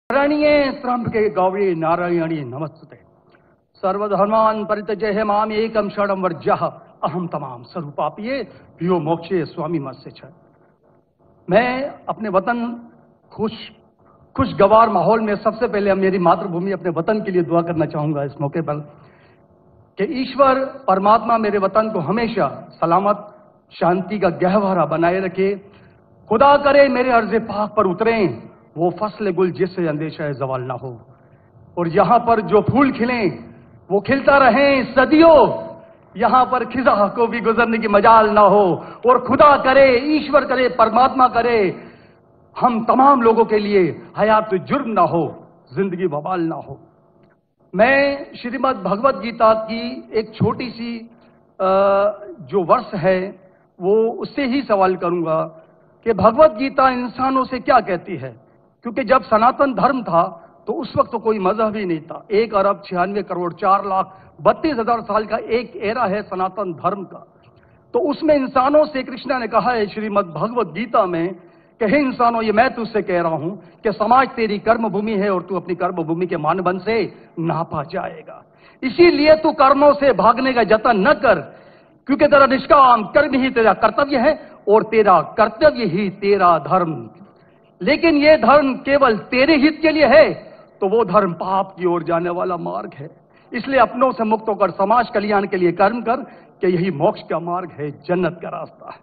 शरण्ये त्र्यंबके गौरी नारायणी नमस्ते। सर्वधर्मान् परित्यज्य माम एकम शरणं व्रजः अहम तमाम स्वरूपापिये यो मोक्षे स्वामी मत्स्य छ। मैं अपने वतन खुशगवार माहौल में सबसे पहले मेरी मातृभूमि अपने वतन के लिए दुआ करना चाहूंगा इस मौके पर कि ईश्वर परमात्मा मेरे वतन को हमेशा सलामत शांति का गहवारा बनाए रखे। खुदा करे मेरे अर्ज़े पाक पर उतरें वो फसल गुल जिससे अंदेशा जवाल ना हो, और यहां पर जो फूल खिलें वो खिलता रहें सदियों, यहां पर खिजा को भी गुजरने की मजाल ना हो। और खुदा करे, ईश्वर करे, परमात्मा करे हम तमाम लोगों के लिए हयात जुर्म ना हो, जिंदगी वबाल ना हो। मैं श्रीमद् भगवत गीता की एक छोटी सी जो वर्ष है वो उससे ही सवाल करूंगा कि भगवत गीता इंसानों से क्या कहती है। क्योंकि जब सनातन धर्म था तो उस वक्त तो कोई मजहब ही नहीं था। 1 अरब 96 करोड़ 4,32,000 साल का एक एरा है सनातन धर्म का। तो उसमें इंसानों से कृष्ण ने कहा है श्रीमद् भगवत गीता में कि हे इंसानों, ये मैं तुझसे कह रहा हूं कि समाज तेरी कर्म भूमि है और तू अपनी कर्म भूमि के मानदंड से नापा जाएगा। इसीलिए तू कर्मों से भागने का जतन न कर, क्योंकि तेरा निष्काम कर्म ही तेरा कर्तव्य है और तेरा कर्तव्य ही तेरा धर्म। लेकिन ये धर्म केवल तेरे हित के लिए है तो वो धर्म पाप की ओर जाने वाला मार्ग है। इसलिए अपनों से मुक्त होकर समाज कल्याण के लिए कर्म कर कि यही मोक्ष का मार्ग है, जन्नत का रास्ता है।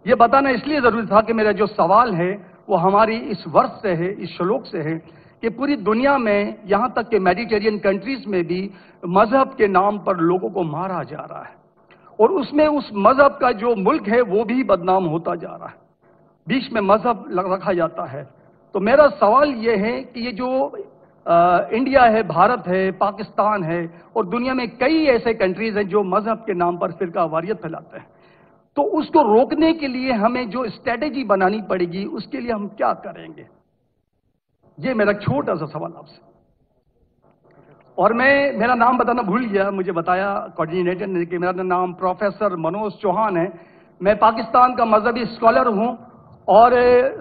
ये बताना इसलिए जरूरी था कि मेरा जो सवाल है वो हमारी इस वर्ष से है, इस श्लोक से है कि पूरी दुनिया में यहां तक कि मेडिटेरियन कंट्रीज में भी मजहब के नाम पर लोगों को मारा जा रहा है और उसमें उस मजहब का जो मुल्क है वो भी बदनाम होता जा रहा है, बीच में मजहब रखा जाता है। तो मेरा सवाल ये है कि ये जो इंडिया है, भारत है, पाकिस्तान है और दुनिया में कई ऐसे कंट्रीज हैं जो मजहब के नाम पर फिरका वारियत फैलाते हैं, तो उसको रोकने के लिए हमें जो स्ट्रेटेजी बनानी पड़ेगी उसके लिए हम क्या करेंगे, ये मेरा छोटा सा सवाल आपसे। और मैं मेरा नाम बताना भूल गया, मुझे बताया कोऑर्डिनेटर ने कि मेरा नाम प्रोफेसर मनोज चौहान है। मैं पाकिस्तान का मजहबी स्कॉलर हूं और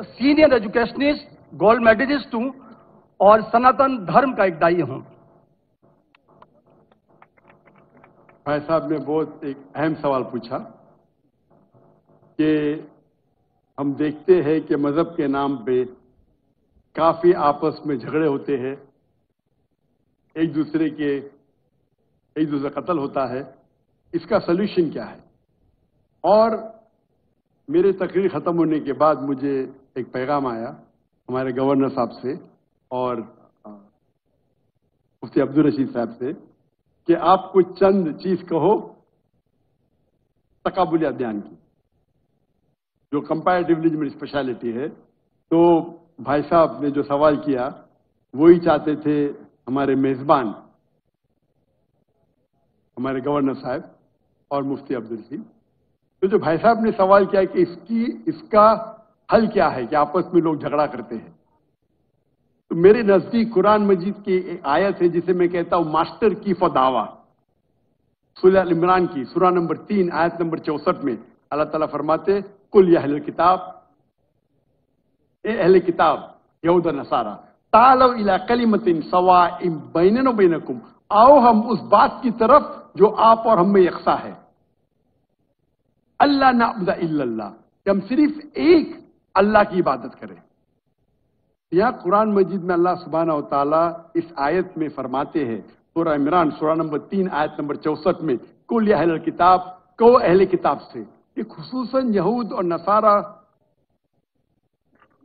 सीनियर एजुकेशनिस्ट, गोल्ड मेडलिस्ट हूं और सनातन धर्म का एक दाई हूं। भाई साहब ने बहुत एक अहम सवाल पूछा कि हम देखते हैं कि मजहब के नाम पे काफी आपस में झगड़े होते हैं, एक दूसरे का कत्ल होता है। इसका सलूशन क्या है? और मेरे तकरीर खत्म होने के बाद मुझे एक पैगाम आया हमारे गवर्नर साहब से और मुफ्ती अब्दुल रशीद साहब से कि आप कुछ चंद चीज कहो तकाबुली अध्ययन की, जो कंपैरेटिव रिलीजन में स्पेशलिटी है। तो भाई साहब ने जो सवाल किया वही चाहते थे हमारे मेजबान, हमारे गवर्नर साहब और मुफ्ती अब्दुल रशीद। तो जो भाई साहब ने सवाल किया कि इसका हल क्या है कि आपस में लोग झगड़ा करते हैं, तो मेरे नजदीक कुरान मजीद की एक आयत है जिसे मैं कहता हूं मास्टर की फॉर दावा। सूरह अल इमरान की सूरा नंबर 3 आयत नंबर 64 में अल्लाह ताला फरमाते कुल या अहले किताब, ए अहले किताब यहूद और नसारा तालव इला कलिमतिन सवाइम बैनना व बैनकुम, आओ हम उस बात की तरफ जो आप और हम में यकसा है। अल्लाह नाबुदा इल्लल्लाह, कि हम सिर्फ एक अल्लाह की इबादत करें। यहां कुरान मजीद में अल्लाह सुब्हानहू व तआला इस आयत में फरमाते हैं, सूरह इमरान सूरा नंबर 3 आयत नंबर 64 में कुल या अहले किताब, कहो अहले किताब से। ये खुसूसन यहूद और नसारा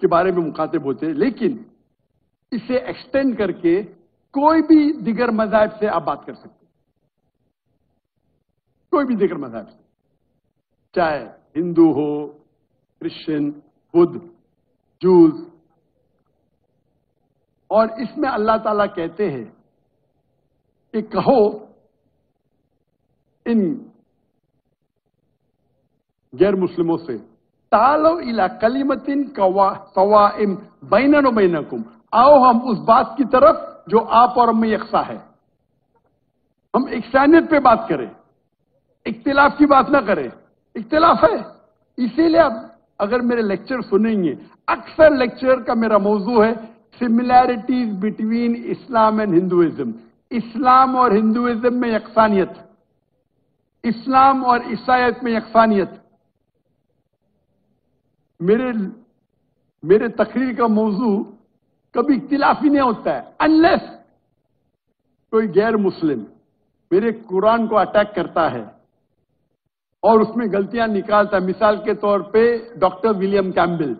के बारे में मुखातिब होते हैं, लेकिन इसे एक्सटेंड करके कोई भी दिगर मज़हब से आप बात कर सकते हैं, कोई भी दिगर मज़हब से, चाहे हिंदू हो, क्रिश्चियन, बुद्ध, जूस। और इसमें अल्लाह ताला कहते हैं कि कहो इन गैर मुस्लिमों से तालो इला कलिमतिन सवाइम बैनना व बैनकुम, आओ हम उस बात की तरफ जो आप और हम में यकसा है। हम इकसानियत पे बात करें, इख्तिलाफ की बात ना करें। इख्तिलाफ है, इसीलिए अब अगर मेरे लेक्चर सुनेंगे, अक्सर लेक्चर का मेरा मौजू है similarities between Islam and Hinduism, Islam और हिंदुइज्म में यकसानियत, इस्लाम और ईसाईयत में यकसानियत। मेरे तकरीर का मौजू कभी इख्तिलाफी नहीं होता है, अनलेस कोई गैर मुस्लिम मेरे कुरान को अटैक करता है और उसमें गलतियां निकालता है। मिसाल के तौर पे डॉक्टर विलियम कैम्पबेल,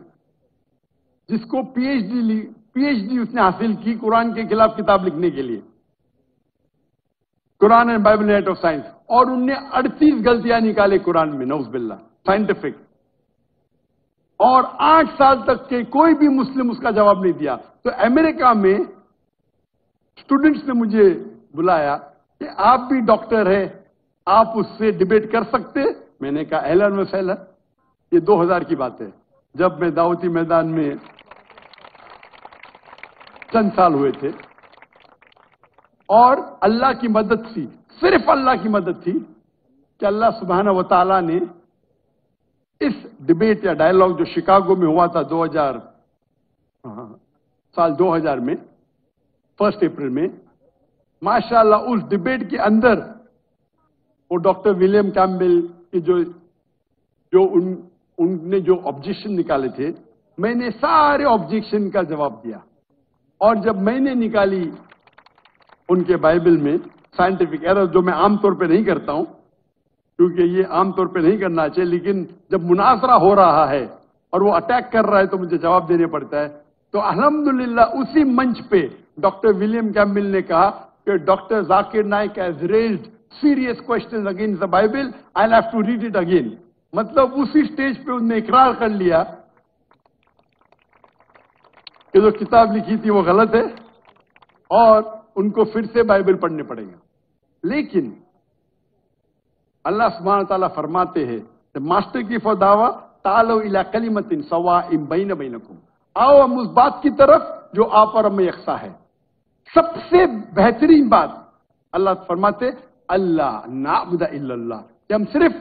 जिसको पीएचडी उसने हासिल की कुरान के खिलाफ किताब लिखने के लिए, Quran and Bible net of science, और उनने 38 गलतियां निकाले कुरान में, नऊज़ बिल्लाह, साइंटिफिक, और 8 साल तक के कोई भी मुस्लिम उसका जवाब नहीं दिया। तो अमेरिका में स्टूडेंट्स ने मुझे बुलाया कि आप भी डॉक्टर हैं, आप उससे डिबेट कर सकते। मैंने कहा अहलन व सहलन। ये 2000 की बात है, जब मैं दावती मैदान में चंद साल हुए थे, और अल्लाह की मदद थी, सिर्फ अल्लाह की मदद थी कि अल्लाह सुब्हाना व तआला ने इस डिबेट या डायलॉग जो शिकागो में हुआ था 2000 में 1 अप्रैल में, माशाअल्लाह उस डिबेट के अंदर वो डॉक्टर विलियम कैम्पबेल के उनने जो ऑब्जेक्शन निकाले थे, मैंने सारे ऑब्जेक्शन का जवाब दिया। और जब मैंने निकाली उनके बाइबल में साइंटिफिक एरर, जो मैं आमतौर पे नहीं करता हूं क्योंकि ये आमतौर पे नहीं करना चाहिए, लेकिन जब मुनाजरा हो रहा है और वो अटैक कर रहा है तो मुझे जवाब देने पड़ता है। तो अल्हम्दुलिल्लाह उसी मंच पे डॉक्टर विलियम कैम्पबेल ने कहा कि doctor Zakir Naik has raised serious questions against the Bible, I have to read it again. मतलब उसी स्टेज पे उन्होंने इकरार कर लिया कि जो किताब लिखी थी वो गलत है और उनको फिर से बाइबल पढ़ने पड़ेगा। लेकिन अल्लाह सुब्हानहू व तआला फरमाते हैं, मास्टर की फदावा तालो इला कलिमतिन सवाइम बैन बैनकुम, आओ हम उस बात की तरफ जो आप और हम में यकसा है। सबसे बेहतरीन बात अल्लाह फरमाते अल्लाह नाबुदा इल्लल्लाह, कि हम सिर्फ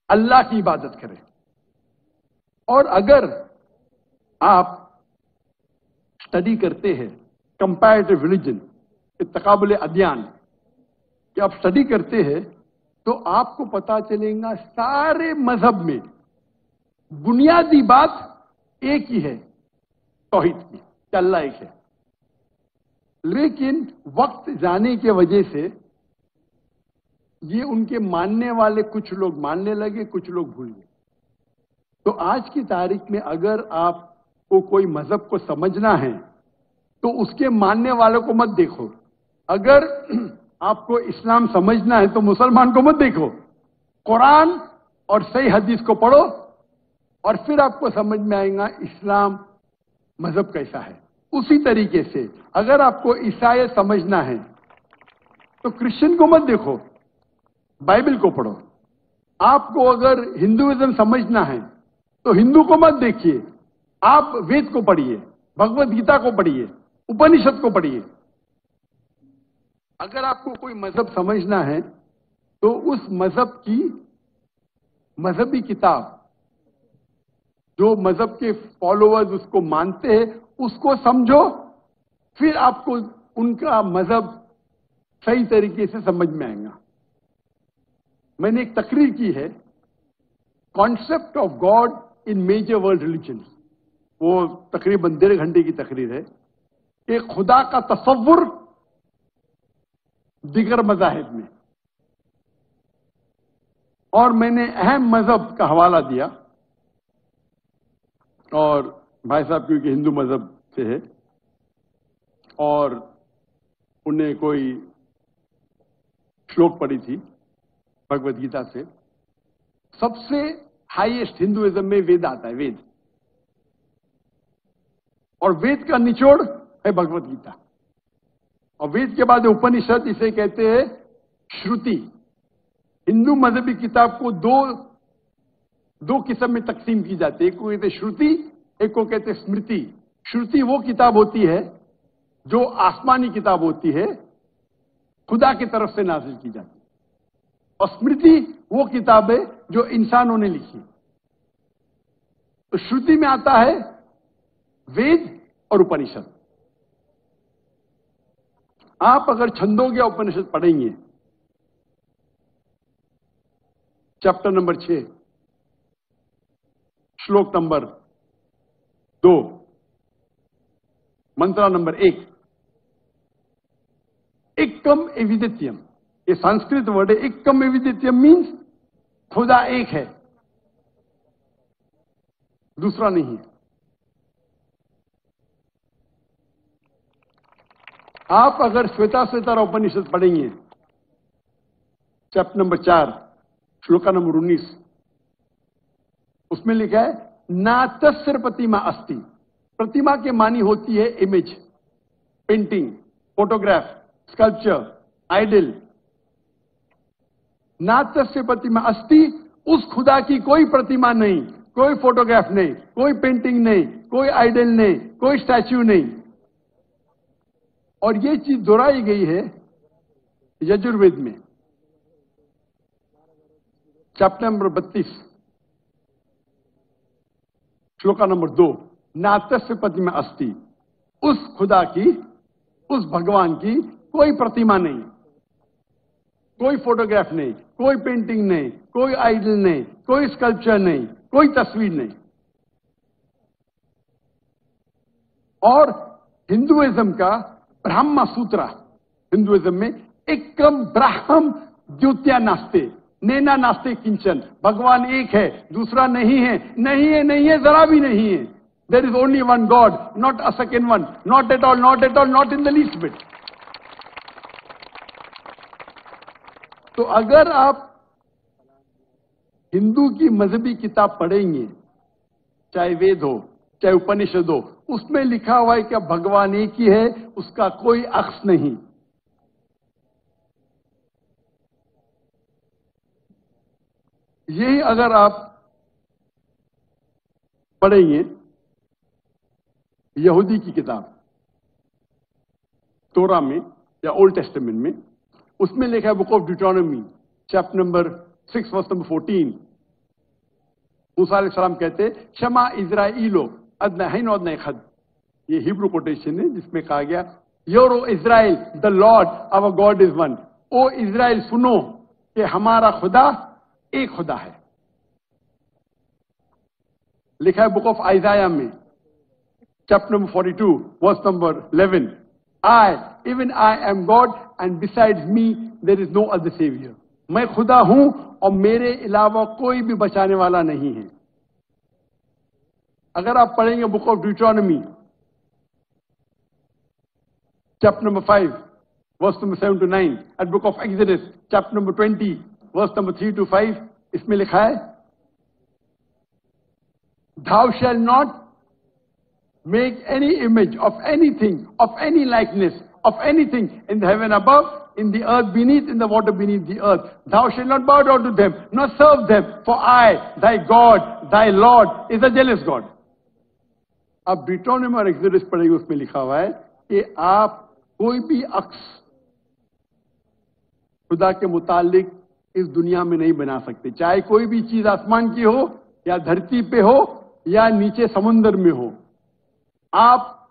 अल्लाह की इबादत करें। और अगर आप स्टडी करते हैं कंपैरेटिव रिलीजन, तकाबुल अदयान, कि आप स्टडी करते हैं तो आपको पता चलेगा सारे मजहब में बुनियादी बात एक ही है, तौहीद की, कि अल्लाह एक है। लेकिन वक्त जाने की वजह से ये उनके मानने वाले कुछ लोग मानने लगे, कुछ लोग भूल गए। तो आज की तारीख में अगर आपको कोई मजहब को समझना है तो उसके मानने वालों को मत देखो। अगर आपको इस्लाम समझना है तो मुसलमान को मत देखो, कुरान और सही हदीस को पढ़ो और फिर आपको समझ में आएगा इस्लाम मजहब कैसा है। उसी तरीके से अगर आपको ईसाई समझना है तो क्रिश्चियन को मत देखो, बाइबल को पढ़ो। आपको अगर हिंदुइज्म समझना है तो हिंदू को मत देखिए, आप वेद को पढ़िए, भगवत गीता को पढ़िए, उपनिषद को पढ़िए। अगर आपको कोई मजहब समझना है तो उस मजहब की मजहबी किताब, जो मजहब के फॉलोअर्स उसको मानते हैं, उसको समझो, फिर आपको उनका मजहब सही तरीके से समझ में आएगा। मैंने एक तकरीर की है, concept of God in major world religion, वो तकरीबन 1.5 घंटे की तकरीर है कि खुदा का तसव्वुर दिगर मज़ाहिब में, और मैंने अहम मजहब का हवाला दिया। और भाई साहब क्योंकि हिंदू मजहब से है और उन्हें कोई श्लोक पढ़ी थी भगवत गीता से, सबसे हाईएस्ट हिंदुइज्म में वेद आता है, वेद, और वेद का निचोड़ है भगवत गीता, और वेद के बाद उपनिषद, इसे कहते हैं श्रुति। हिंदू मजहबी किताब को दो किस्म में तकसीम की जाती है, एक को कहते हैं श्रुति, एक को कहते हैं स्मृति। श्रुति वो किताब होती है जो आसमानी किताब होती है, खुदा की तरफ से नाजिल की जाती है, और स्मृति वो किताब है जो इंसानों ने लिखी। तो श्रुति में आता है वेद और उपनिषद। आप अगर छंदोग्य उपनिषद पढ़ेंगे, चैप्टर नंबर 6, श्लोक नंबर 2, मंत्र नंबर 1, एकम एविदित्यम, ये संस्कृत वर्ड है। एकम एविदित्यम मीन्स खुदा एक है, दूसरा नहीं है। आप अगर श्वेताश्वेतर उपनिषद पढ़ेंगे, चैप्टर नंबर 4, श्लोक नंबर 19, उसमें लिखा है नातस्य प्रतिमा अस्ति। प्रतिमा के मानी होती है image, painting, photograph, sculpture, idol. नातस्य प्रतिमा अस्ति, उस खुदा की कोई प्रतिमा नहीं, कोई फोटोग्राफ नहीं, कोई पेंटिंग नहीं, कोई आइडल नहीं, कोई स्टैच्यू नहीं। और ये चीज दोहराई गई है यजुर्वेद में, चैप्टर नंबर 32, श्लोका नंबर 2, नातस्य प्रतिमा अस्ति। उस खुदा की, उस भगवान की कोई प्रतिमा नहीं, कोई फोटोग्राफ नहीं, कोई पेंटिंग नहीं, कोई आइडल नहीं, कोई स्कल्पचर नहीं, कोई तस्वीर नहीं। और हिंदुइज्म का ब्रह्म सूत्र, हिंदुइज्म में एकम ब्रह्म द्वितीया नास्ते, नैना नास्ते किंचन। भगवान एक है, दूसरा नहीं है, नहीं है, नहीं है, जरा भी नहीं है। There is only one God, not a second one, not at all, not at all, not in the least bit. तो अगर आप हिंदू की मजहबी किताब पढ़ेंगे, चाहे वेद हो, चाहे उपनिषद हो, उसमें लिखा हुआ है कि भगवान एक ही है, उसका कोई अक्स नहीं। यही अगर आप पढ़ेंगे यहूदी की किताब तोरा में या ओल्ड टेस्टामेंट में, उसमें लिखा है book of Deuteronomy, chapter number 6, verse number 14। मूसा अलैहिस्सलाम कहते क्षमा इज़राइलो अदनहैन अदनै खद। ये हिब्रू कोटेशन है जिसमें कहा गया your O Israel the Lord our God is one. O Israel सुनो कि हमारा खुदा एक खुदा है। लिखा है बुक ऑफ आइजाया में, chapter number 42, verse number 11, I even I am God and besides me there is no other saviour. मैं खुदा हूं और मेरे अलावा कोई भी बचाने वाला नहीं है। अगर आप पढ़ेंगे book of Deuteronomy, chapter number 5, verse number 7 to 9, and book of Exodus, chapter number 20, verse number 3 to 5, इसमें लिखा है thou shall not make any image of anything, of any likeness, of anything in the heaven above, in the earth beneath, in the water beneath the earth. Thou shalt not bow down to them, nor serve them, for I, thy God, thy Lord, is a jealous God. अब ड्यूटोनॉमी और exodus पढ़ेंगे, उसमें लिखा हुआ है कि आप कोई भी अक्स खुदा के मुतालिक इस दुनिया में नहीं बना सकते, चाहे कोई भी चीज आसमान की हो या धरती पे हो या नीचे समुद्र में हो। आप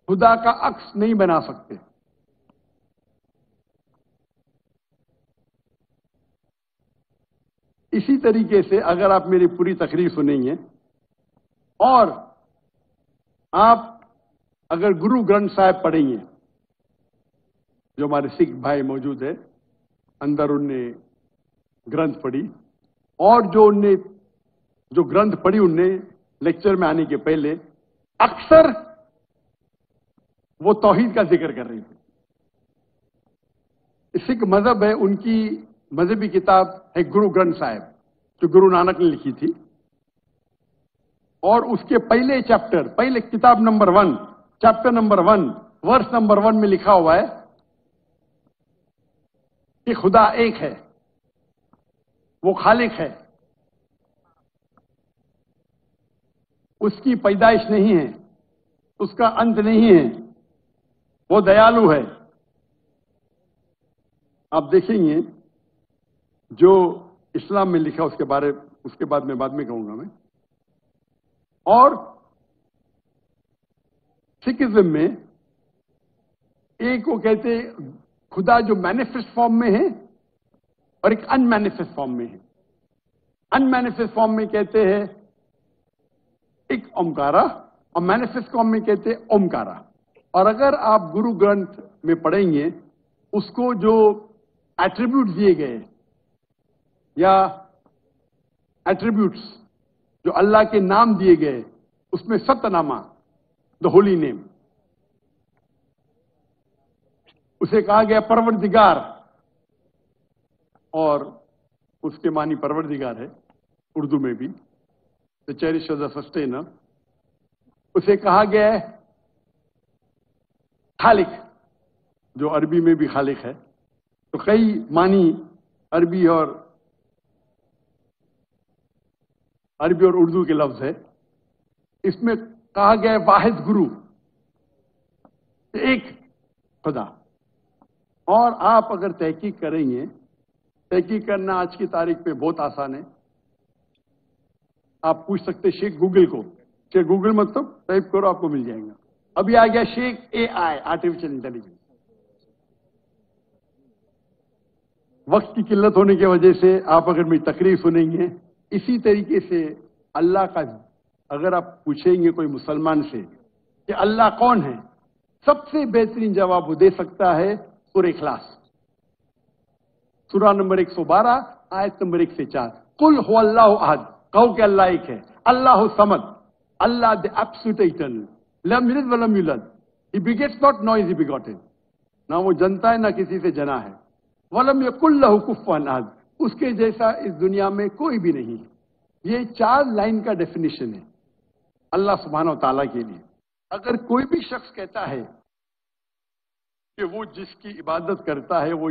खुदा का अक्स नहीं बना सकते। इसी तरीके से अगर आप मेरी पूरी तकरीर सुनेंगे और आप अगर गुरु ग्रंथ साहिब पढ़ेंगे, जो हमारे सिख भाई मौजूद है अंदर, उनने ग्रंथ पढ़ी, और जो ग्रंथ पढ़ी उनने लेक्चर में आने के पहले अक्सर वो तौहीद का जिक्र कर रही थी। सिख मजहब है, उनकी मजहबी किताब है गुरु ग्रंथ साहिब, जो गुरु नानक ने लिखी थी। और उसके पहले चैप्टर, पहले किताब number 1, chapter number 1, verse number 1 में लिखा हुआ है कि खुदा एक है, वो खालिक है, उसकी पैदाइश नहीं है, उसका अंत नहीं है, वो दयालु है। आप देखेंगे जो इस्लाम में लिखा उसके बाद में कहूंगा मैं। और सिखिज्म में एक वो कहते खुदा जो मैनिफेस्ट फॉर्म में है और एक अनमैनिफेस्ट फॉर्म में है। अनमैनिफेस्ट फॉर्म में कहते हैं एक ओमकारा और मैनिफेस्ट फॉर्म में कहते हैं ओमकारा। और अगर आप गुरु ग्रंथ में पढ़ेंगे उसको जो एट्रीब्यूट दिए गए या एट्रीब्यूट्स जो अल्लाह के नाम दिए गए उसमें सतनामा द होली नेम, उसे कहा गया परवरदिगार और उसके मानी परवरदिगार है उर्दू में भी, द चेरिशर द सस्टेनर। उसे कहा गया है खालिक, जो अरबी में भी खालिक है। तो कई मानी अरबी और उर्दू के लफ्ज है। इसमें कहा गया है वाहिद गुरु, एक खुदा। और आप अगर तहकीक करेंगे, तहकीक करना आज की तारीख पे बहुत आसान है। आप पूछ सकते शेख गूगल को, शेख गूगल मतलब टाइप करो आपको मिल जाएगा। अभी आ गया शेख AI, आर्टिफिशियल इंटेलिजेंस। वक्त की किल्लत होने की वजह से आप अगर मेरी तकरीर सुनेंगे, इसी तरीके से अल्लाह का अगर आप पूछेंगे कोई मुसलमान से कि अल्लाह कौन है, सबसे बेहतरीन जवाब वो दे सकता है सूरह इखलास, सूरा नंबर 112 आयत नंबर 1 से 4। कुल हुवल्लाहु अहद, कहो कि अल्लाह एक है। अल्लाहु समद, अल्लाह द एब्सोल्यूट इटर्नल, लम यलिद व लम यूलद, he begets not nor is he begotten, ना वो जनता है ना किसी से जना है। वलम यकुल लहु कुफुवन अहद, उसके जैसा इस दुनिया में कोई भी नहीं। ये 4 लाइन का डेफिनेशन है अल्लाह सुब्हानहू व तआला के लिए। अगर कोई भी शख्स कहता है कि वो जिसकी इबादत करता है वो